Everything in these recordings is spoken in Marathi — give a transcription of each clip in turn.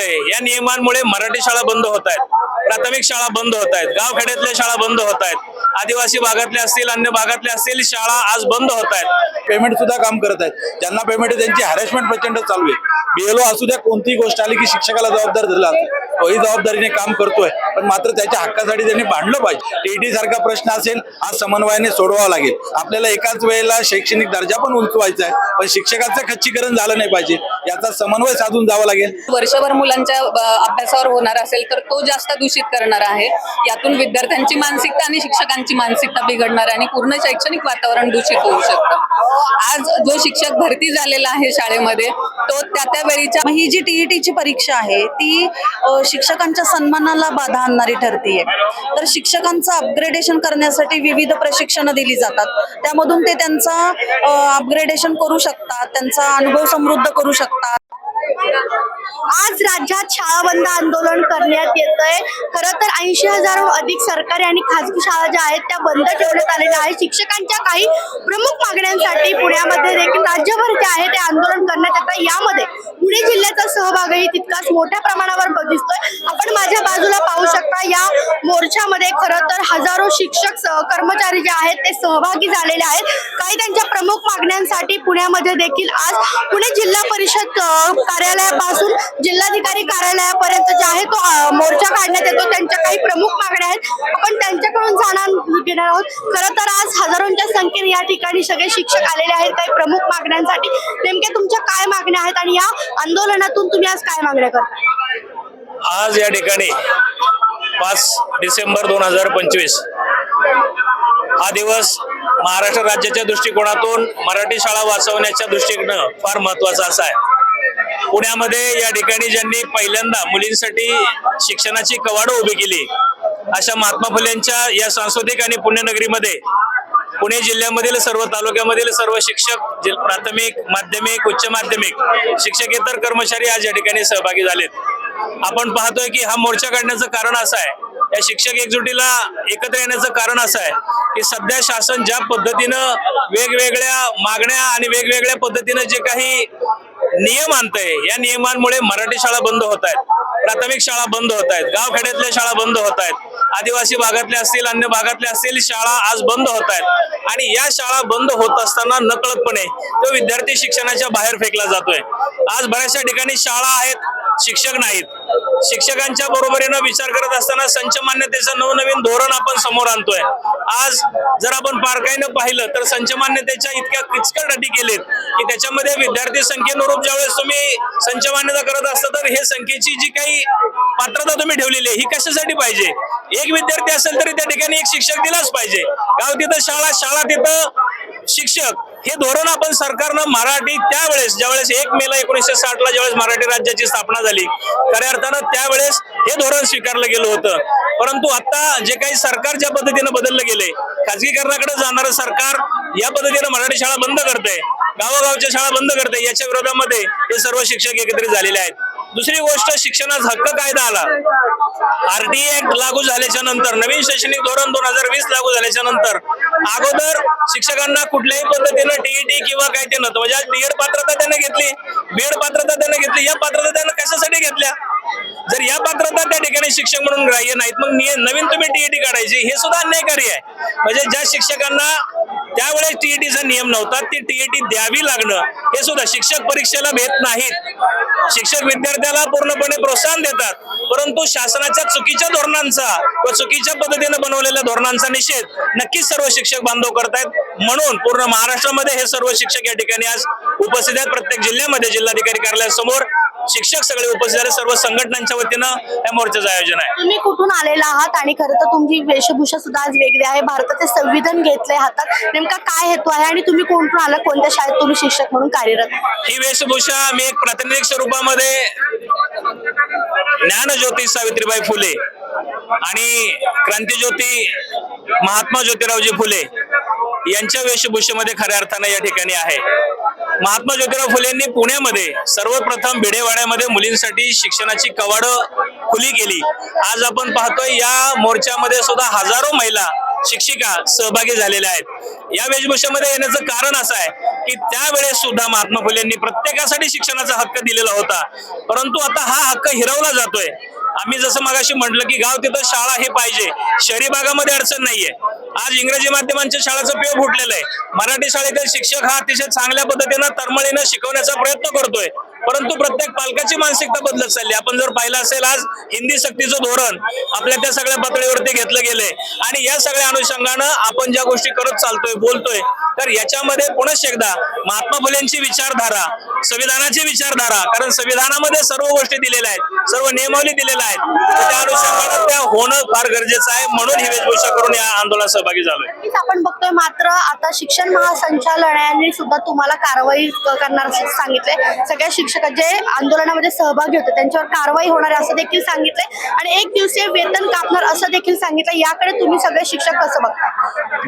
मानतंय या नियमांमुळे मराठी शाळा बंद होत आहेत, प्राथमिक शाळा बंद होत आहेत, गावखेड्यातल्या शाळा बंद होत आहेत, आदिवासी भागातल्या असतील अन्य भागातल्या असतील शाळा आज बंद होत आहेत. पेमेंट सुद्धा काम करत आहेत, ज्यांना पेमेंट आहे त्यांची हॅरेसमेंट प्रचंड चालू आहे. बीएलओ असू द्या, कोणतीही गोष्ट आली की शिक्षकाला जबाबदार धरला जातो, तोही जबाबदारीने काम करतोय, पण मात्र त्याच्या हक्कासाठी त्यांनी भांडलं पाहिजे. टीईटी सारखा प्रश्न असेल आज समन्वयाने सोडवावा लागेल. आपल्याला एकाच वेळेला शैक्षणिक दर्जा पण उंचवायचा आहे, पण शिक्षकाचं खच्चीकरण झालं नाही पाहिजे, याचा समन्वय साधून जावं लागेल. वर्षभर मुलांच्या अभ्यासावर होणार असेल तर तो जास्त दूषित करणार आहे. यातून विद्यार्थ्यांची मानसिकता आणि शिक्षकांची मानसिकता बिघडणार आणि पूर्ण शैक्षणिक वातावरण दूषित होऊ शकतं. आज जो शिक्षक भरती झालेला आहे शाळेमध्ये तो त्या वेळीच्या ही जी टीईटीची परीक्षा आहे ती शिक्षकांच्या सन्मानाला बाधा आणणारी ठरतीये. तर शिक्षकांचं अपग्रेडेशन करण्यासाठी विविध प्रशिक्षणं दिली जातात, त्यामधून ते त्यांचा अपग्रेडेशन करू शकतात, त्यांचा अनुभव समृद्ध करू शकतात. आज राज्यात शाळा बंद आंदोलन करण्यात येतंय. खरं तर 80,000 अधिक सरकारी आणि खासगी शाळा ज्या आहेत त्या बंद ठेवण्यात आलेल्या आहेत. शिक्षकांच्या काही प्रमुख मागण्यांसाठी पुण्यामध्ये देखील राज्यभर जे आहे ते आंदोलन करण्यात येतं. यामध्ये पुणे जिल्ह्याचा सहभागही तितकाच मोठ्या प्रमाणावर दिसतोय. आपण माझ्या बाजूला पाहू शकता, या मोर्चामध्ये खरं तर हजारो शिक्षक कर्मचारी जे आहेत ते सहभागी झालेले आहेत. काही त्यांच्या प्रमुख मागण्यांसाठी पुण्यामध्ये देखील आज पुणे जिल्हा परिषद कार्यालयापासून जिल्हाधिकारी कार्यालयापर्यंत जे आहे तो मोर्चा काढण्यात येतो. त्यांच्या काही प्रमुख मागण्या आहेत, आपण त्यांच्याकडून जाणून घेणार आहोत. खरं तर आज हजारोंच्या संख्येने या ठिकाणी सगळे शिक्षक आलेले आहेत काही प्रमुख मागण्यांसाठी. नेमक्या तुमच्या काय मागण्या आहेत आणि या आंदोलनातून तुम्ही आज काय मागण्या करता? आज या ठिकाणी 5 डिसेंबर 2025 हा दिवस महाराष्ट्र राज्याच्या दृष्टिकोनातून मराठी शाळा वाचवण्याच्या दृष्टीने फार महत्वाचा असा आहे. पुण्यामध्ये या ठिकाणी ज्यांनी पहिल्यांदा मुलींसाठी शिक्षणाची कवाडं उभी केली अशा महात्मा फुलेंच्या या सांस्कृतिक आणि पुण्यनगरीमध्ये पुणे जिल्ह्यामधील सर्व तालुक्यामधील सर्व शिक्षक प्राथमिक माध्यमिक उच्च माध्यमिक शिक्षकेतर कर्मचारी आज या ठिकाणी सहभागी झालेत. आपण पाहतोय की हा मोर्चा काढण्याचं कारण असं आहे, या शिक्षक एकजुटीला एकत्र येण्याचं कारण असं आहे की सध्या शासन ज्या पद्धतीनं वेगवेगळ्या मागण्या आणि वेगवेगळ्या पद्धतीनं जे काही नियम आणतंय या नियमांमुळे मराठी शाळा बंद होत आहेत, प्राथमिक शाळा बंद होत आहेत, गावखेड्यातल्या शाळा बंद होत आहेत, आदिवासी भागातल्या असतील अन्य भागातल्या असतील शाळा आज बंद होत आहेत. आणि या शाळा बंद होत असताना नकळतपणे तो विद्यार्थी शिक्षणाच्या बाहेर फेकला जातोय. आज बऱ्याचशा ठिकाणी शाळा आहेत, शिक्षक नाहीत. शिक्षकांच्या बरोबरीनं विचार करत असताना संच मान्यतेचं नवनवीन धोरण आपण समोर आणतोय. आज जर आपण बारकाईनं पाहिलं तर संच मान्यतेच्या इतक्या किचकट अटी केलेत की त्याच्यामध्ये विद्यार्थी संख्येनुरूप ज्यावेळेस तुम्ही संच मान्यता करत असता तर हे संख्येची जी काही पात्रता तुम्ही ठेवलेली आहे ही कशासाठी पाहिजे? एक विद्यार्थी असेल तरी त्या ठिकाणी एक शिक्षक दिलाच पाहिजे. गाव तिथं शाळा, शाळा तिथं शिक्षक, हे धोरण आपण सरकारनं मराठी त्यावेळेस ज्यावेळेस 1 मे 1960 ज्यावेळेस मराठी राज्याची स्थापना झाली खऱ्या अर्थानं त्यावेळेस हे धोरण स्वीकारलं गेलं होतं. परंतु आता जे काही सरकार ज्या पद्धतीनं बदललं गेलंय, खाजगीकरणाकडे जाणारं सरकार या पद्धतीनं मराठी शाळा बंद करतंय, गावोगावच्या शाळा बंद करतंय, याच्या विरोधामध्ये हे सर्व शिक्षक एकत्रित झालेले आहेत. दुसरी गोष्ट, शिक्षणाचा हक्क कायदा आला, आरटीए ऍक्ट लागू झाल्याच्या नंतर, नवीन शैक्षणिक धोरण 2020 लागू झाल्याच्या नंतर अगोदर शिक्षकांना कुठल्याही पद्धतीनं टीईटी किंवा काय ते नव्हतं. म्हणजे डीएड पात्रता त्याने घेतली, बीएड पात्रता त्याने घेतली, या पात्रता त्याने कशासाठी घेतल्या? जर या पात्रता त्या ठिकाणी शिक्षक म्हणून ग्राह्य नाहीत मग नवीन तुम्ही टीईटी काढायची, हे सुद्धा अन्यायकारी आहे. म्हणजे ज्या शिक्षकांना त्यावेळेस टीईटीचा नियम नव्हता ती टीईटी द्यावी लागणं हे सुद्धा, शिक्षक परीक्षेला भेट नाहीत, शिक्षक विद्यार्थ्याला पूर्णपणे प्रोत्साहन देतात, परंतु शासनाच्या चुकीच्या धोरणांचा व चुकीच्या पद्धतीने बनवलेल्या धोरणांचा निषेध नक्कीच सर्व शिक्षक बांधव करतायत. म्हणून पूर्ण महाराष्ट्रामध्ये हे सर्व शिक्षक या ठिकाणी आज उपस्थित आहेत. प्रत्येक जिल्ह्यामध्ये जिल्हाधिकारी कार्यालयासमोर शिक्षक सगळे उपस्थित झाले. सर्व संघटनांच्या वतीनं या मोर्चाचं आयोजन आहे. तुम्ही कुठून आलेला आहात आणि खरं तर तुमची वेशभूषा सुद्धा आज वेगळी आहे, भारताचे संविधान घेतलंय हातात, नेमका काय हेतू आहे आणि तुम्ही कुठून आला, कोणत्या शाळेत तुम्ही शिक्षक म्हणून कार्यरत? ही वेशभूषा मी एक प्रातिनिधिक स्वरूपामध्ये ज्ञानज्योती सावित्रीबाई फुले आणि क्रांतिज्योती महात्मा ज्योतिरावजी फुले यांच्या वेशभूषेमध्ये खऱ्या अर्थानं या ठिकाणी आहे. महात्मा ज्योतिराव फुलेंनी पुण्यामध्ये सर्वप्रथम भिडेवाड्यामध्ये मुलींसाठी शिक्षणाची कवाडं खुली केली. आज आपण पाहतोय या मोर्चामध्ये सुद्धा हजारो महिला शिक्षिका सहभागी झालेल्या आहेत। या वेशभूषेमध्ये येण्याचं कारण असं आहे की त्यावेळेस सुद्धा महात्मा फुलेंनी प्रत्येकासाठी शिक्षणाचा हक्क दिलेला होता, परंतु आता हा हक्क हिरावला जातोय। आम्ही जसं मगाशी म्हटलं की गाव तिथं शाळा हे पाहिजे, शहरी भागामध्ये अडचण नाहीये। आज इंग्रजी माध्यमांच्या शाळेचं पेव फुटलेलं आहे। मराठी शाळेतील शिक्षक हा अतिशय चांगल्या पद्धतीनं तळमळीनं शिकवण्याचा प्रयत्न करतोय, परंतु प्रत्येक पालकाची मानसिकता बदलत चालली। आपण जर पाहिलं असेल, आज हिंदी सक्तीचं धोरण आपल्या त्या सगळ्या पातळीवरती घेतलं गेलंय आणि या सगळ्या अनुषंगानं आपण ज्या गोष्टी करत चालतोय, बोलतोय, तर याच्यामध्ये पुनश्च एकदा महात्मा फुलेंची विचारधारा, संविधानाची विचारधारा, कारण संविधानामध्ये सर्व गोष्टी दिलेल्या आहेत, सर्व नियमावली दिलेल्या आहेत, तर त्या अनुषंगानं त्या होणं फार गरजेचं आहे। म्हणून ही वेशभूषा करून या आंदोलनात सहभागी झालोय। नक्कीच आपण बघतोय, मात्र आता शिक्षण महासंचालनालयाने सुद्धा तुम्हाला कारवाई करणार असं सांगितलंय। सगळ्या शिक्षक जे आंदोलनामध्ये सहभागी होते त्यांच्यावर कारवाई होणार असं देखील सांगितलंय आणि 1 दिवसीय वेतन कापणार असं देखील सांगितलं। याकडे तुम्ही सगळे शिक्षक कसं बघता?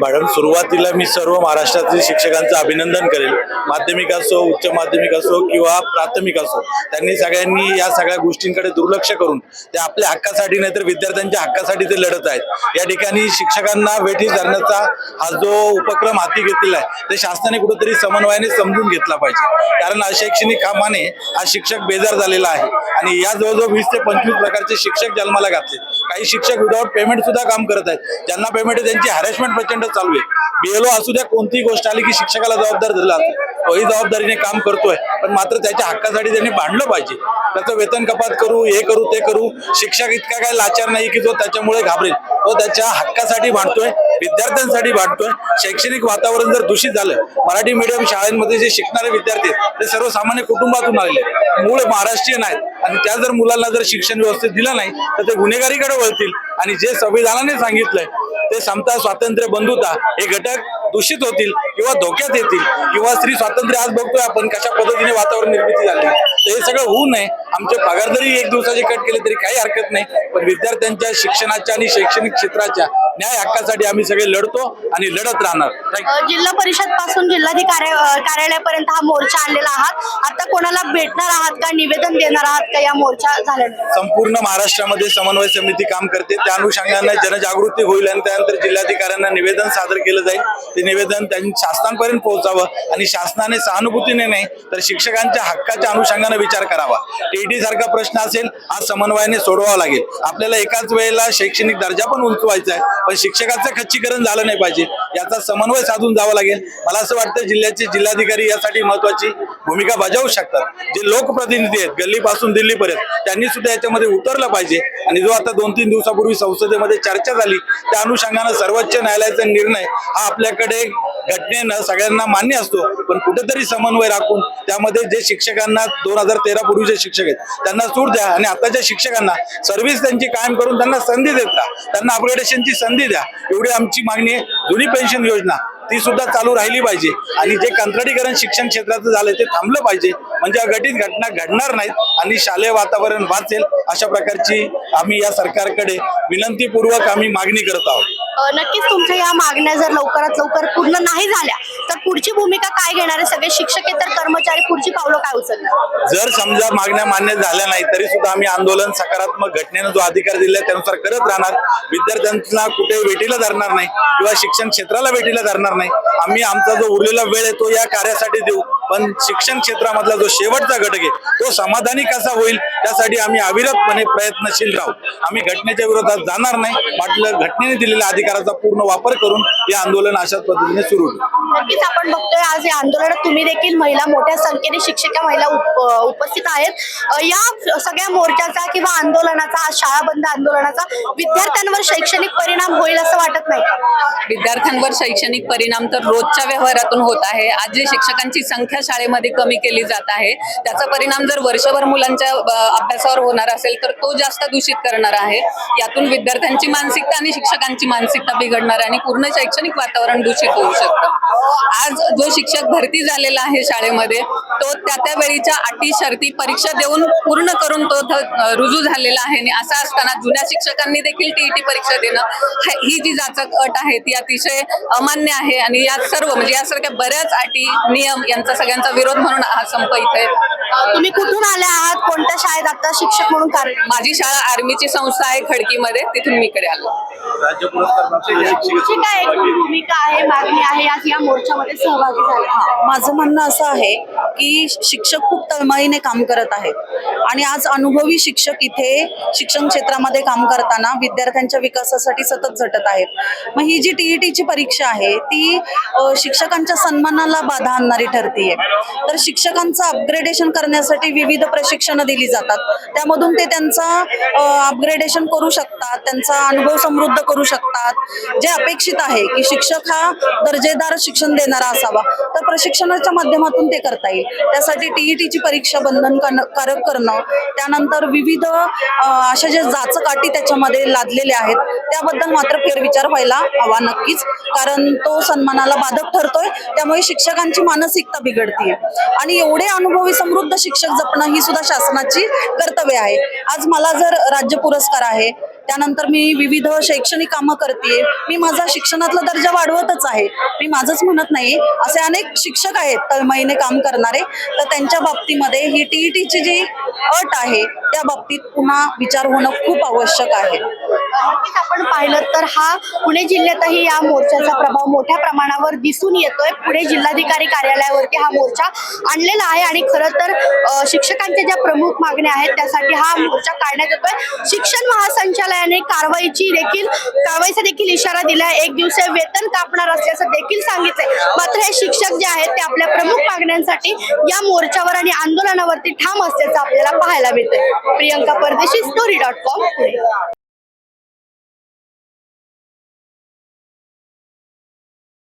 मॅडम, सुरुवातीला मी सर्व महाराष्ट्रातील शिक्षकांचं अभिनंदन करेल। माध्यमिक असो, उच्च माध्यमिक असो किंवा प्राथमिक असो, त्यांनी सगळ्यांनी या सगळ्या गोष्टींकडे दुर्लक्ष करून ते आपल्या हक्कासाठी नाही तर विद्यार्थ्यांच्या हक्कासाठी ते लढत आहेत। या ठिकाणी शिक्षकांना वेठी धरण्याचा हा जो उपक्रम हाती घेतलेला आहे ते शासनाने कुठेतरी समन्वयाने समजून घेतला पाहिजे, कारण अशैक्षणिक कामाने हा शिक्षक बेजार झालेला आहे आणि या जवळजवळ 20 ते 25 प्रकारचे शिक्षक जन्माला घातले। काही शिक्षक विदाउट पेमेंट सुद्धा काम करत आहेत, ज्यांना पेमेंट आहे त्यांची हॅरेसमेंट प्रचंड चालू आहे। BLO असू द्या, कोणतीही गोष्ट आली की शिक्षकाला जबाबदार धरला जातो, तोही जबाबदारीने काम करतोय, पण मात्र त्याच्या हक्कासाठी त्यांनी भांडलं पाहिजे। त्याचं वेतन कपात करू, हे करू, ते करू, शिक्षक इतका काय लाचार नाही की जो त्याच्यामुळे घाबरेल। तो त्याच्या हक्कासाठी भांडतोय, विद्यार्थ्यांसाठी भांडतोय। शैक्षणिक वातावरण जर दूषित झालं, मराठी मीडियम शाळांमध्ये जे शिकणारे विद्यार्थी आहेत ते सर्वसामान्य कुटुंबातून आलेले, मूळ महाराष्ट्रीयन आहेत आणि त्या जर मुलांना जर शिक्षण व्यवस्थित दिलं नाही तर ते गुन्हेगारीकडे वळतील आणि जे संविधानाने सांगितलंय ते समता, स्वातंत्र्य, बंधुता हे घटक दूषित होतील किंवा धोक्यात येतील, किंवा स्त्री स्वातंत्र्य आज बघतोय आपण कशा पद्धतीने वातावरण निर्मिती झाली, तर हे सगळं होऊ नये। आमचे पगार जरी 1 दिवसाचे कट केले तरी काही हरकत नाही, पण विद्यार्थ्यांच्या शिक्षणाच्या आणि शैक्षणिक क्षेत्राच्या न्याय हक्कासाठी आम्ही सगळे लढतो आणि लढत राहणार। जिल्हा परिषद पासून जिल्हाधिकारी कार्यालयापर्यंत हा मोर्चा आणलेला आहात, आता कोणाला भेटणार आहात का, निवेदन देणार आहात का या मोर्चा झाल्यानंतर? संपूर्ण महाराष्ट्रामध्ये समन्वय समिती काम करते, त्या अनुषंगाने जनजागृती होईल आणि त्यानंतर जिल्हाधिकाऱ्यांना निवेदन सादर केलं जाईल। ते निवेदन त्यांनी शासनापर्यंत पोहोचावं आणि शासनाने सहानुभूतीने नाही तर शिक्षकांच्या हक्काच्या अनुषंगाने विचार करावा। TET सारखा प्रश्न असेल, हा समन्वयाने सोडवावा लागेल। आपल्याला एकाच वेळेला शैक्षणिक दर्जा पण उंचवायचा आहे, पण शिक्षकाचं खच्चीकरण झालं नाही पाहिजे, याचा समन्वय साधून जावं लागेल। मला असं वाटतं जिल्ह्याचे जिल्हाधिकारी यासाठी महत्वाची भूमिका बजावू शकतात। जे लोकप्रतिनिधी आहेत गल्लीपासून दिल्लीपर्यंत, त्यांनी सुद्धा याच्यामध्ये उतरलं पाहिजे आणि जो आता 2-3 दिवसापूर्वी संसदेमध्ये चर्चा झाली त्या अनुषंगाने सर्वोच्च न्यायालयाचा निर्णय हा आपल्याकडे घटनेनं सगळ्यांना मान्य असतो, पण कुठेतरी समन्वय राखून त्यामध्ये जे शिक्षकांना 2013 पूर्वीचे शिक्षक आहेत त्यांना सूट द्या आणि आताच्या शिक्षकांना सर्व्हिस त्यांची कायम करून त्यांना संधी देत राहा, त्यांना अपग्रेडेशनची संधी द्या, एवढी आमची मागणी आहे। जुनी पेन्शन योजना ती सुद्धा चालू राहिली पाहिजे आणि जे कंत्राटीकरण शिक्षण क्षेत्राचं झालंय ते थांबलं पाहिजे, म्हणजे अघटित घटना घडणार नाहीत आणि शालेय वातावरण वाचेल। अशा प्रकारची आम्ही या सरकारकडे विनंतीपूर्वक आम्ही मागणी करत आहोत। नक्कीच तुमच्या या मागण्या जर लवकरात लवकर पूर्ण नाही झाल्या तर पुढची भूमिका काय घेणार आहे? सगळे शिक्षकेतर कर्मचारी पुढची पावलं काय उचलणार? जर समजा मागण्या मान्य झाल्या नाही तरी सुद्धा आम्ही आंदोलन सकारात्मक घटनेनं जो अधिकार दिलाय त्यानुसार करत राहणार। विद्यार्थ्यांना कुठे वेठीला धरणार नाही किंवा शिक्षण क्षेत्राला वेठीला धरणार नाही। आम्ही आमचा जो उरलेला वेळ आहे तो या कार्यासाठी देऊ, पण शिक्षण क्षेत्रामधला जो शेवटचा घटक आहे तो समाधानी कसा होईल त्यासाठी आम्ही अविरतपणे प्रयत्नशील राहू। आम्ही घटनेच्या विरोधात जाणार नाही, म्हटलं घटनेने दिलेल्या अधिकाराचा पूर्ण वापर करून हे आंदोलन अशाच पद्धतीने सुरू होईल। नक्कीच आपण बघतोय आज या आंदोलनात तुम्ही देखील महिला, मोठ्या संख्येने शिक्षिका महिला उपस्थित आहेत। या सगळ्या मोर्चाचा किंवा आंदोलनाचा, शाळा बंद आंदोलनाचा विद्यार्थ्यांवर शैक्षणिक परिणाम होईल असं वाटत नाही? विद्यार्थ्यांवर शैक्षणिक परिणाम तर रोजच्या व्यवहारातून होत आहे। आज जे शिक्षकांची संख्या शाळेमध्ये कमी केली जात आहे त्याचा परिणाम जर वर्षभर मुलांच्या अभ्यासावर होणार असेल तर तो जास्त दूषित करणार आहे। यातून विद्यार्थ्यांची मानसिकता आणि शिक्षकांची मानसिकता बिघडणार आणि पूर्ण शैक्षणिक वातावरण दूषित होऊ शकतं। आज जो शिक्षक भरती झालेला आहे शाळेमध्ये तो त्या वेळीच्या अटी शर्ती परीक्षा देऊन पूर्ण करून तो रुजू झालेला आहे आणि असं असताना जुन्या शिक्षकांनी देखील TET परीक्षा देणं ही जी जाचक अट आहे ती अतिशय अमान्य आहे आणि या सर्व म्हणजे यासारख्या बऱ्याच अटी, नियम यांचा सगळ्यांचा विरोध म्हणून हा संप इथे तुम्ही कुठून आले आहात, कोणत्या शाळेत आता शिक्षक म्हणून कार्य? माझी शाळा आर्मीची संस्था आहे खडकीमध्ये, तिथून मी इकडे आलो. राज्य पुरस्कार तुमची काय एकूण भूमिका आहे, मागणी आहे आज या मोर्चामध्ये सहभागी झाला? माझं म्हणणं असं आहे की शिक्षक खूप तळमळीने काम करत आहेत आणि आज अनुभवी शिक्षक इथे शिक्षण क्षेत्रामध्ये काम करताना विद्यार्थ्यांच्या विकासासाठी सतत झटत आहेत. मग ही जी टीईटीची परीक्षा आहे ती शिक्षकांच्या सन्मानाला बाधा आणणारी ठरतीये. तर शिक्षकांचं अपग्रेडेशन करण्यासाठी विविध प्रशिक्षणं दिली जातात, त्यामधून ते त्यांचा अपग्रेडेशन करू शकतात, त्यांचा अनुभव समृद्ध करू शकतात. जे अपेक्षित आहे की शिक्षक हा दर्जेदार शिक्षण देणारा असावा, तर प्रशिक्षणाच्या माध्यमातून ते करता येईल. त्यासाठी टीईटीची परीक्षा बंधनकारक करणं, त्यानंतर विविध अशा ज्या जाचकाठी त्याच्यामध्ये लादलेल्या आहेत त्याबद्दल मात्र फेरविचार व्हायला हवा नक्कीच, कारण तो सन्मानाला बाधक ठरतोय. त्यामुळे शिक्षकांची मानसिकता बिघडतीये आणि एवढे अनुभवी समृद्ध शिक्षक जपणं ही सुद्धा शासनाची कर्तव्य आहे. आज मला जर राज्य पुरस्कार आहे, त्यानंतर मी विविध शैक्षणिक कामं करते, मी माझा शिक्षणातला दर्जा वाढवतच आहे. मी माझंच म्हणत नाही, असे अनेक शिक्षक आहेत तळमळीने काम करणारे, तर त्यांच्या बाबतीमध्ये ही टीईटीची जी अट आहे त्या बाबतीत पुन्हा विचार होणं खूप आवश्यक आहे. नक्कीच आपण पाहिलं तर हा पुणे जिल्ह्यातही या मोर्चाचा प्रभाव मोठ्या प्रमाणावर दिसून येतोय. पुणे जिल्हाधिकारी कार्यालयावरती हा मोर्चा आणलेला आहे आणि खरं तर शिक्षकांच्या ज्या प्रमुख मागण्या आहेत त्यासाठी हा मोर्चा काढण्यात येतोय. शिक्षण महासंचालयाने कारवाईचा देखील इशारा दिलाय. 1 दिवसीय वेतन कापणार असल्याचं देखील सांगितलंय. मात्र हे शिक्षक जे आहेत ते आपल्या प्रमुख मागण्यांसाठी या मोर्चावर आणि आंदोलनावरती ठाम असल्याचं आपल्याला पाहायला मिळतंय. प्रियंका परदेशी, story.com, पुणे.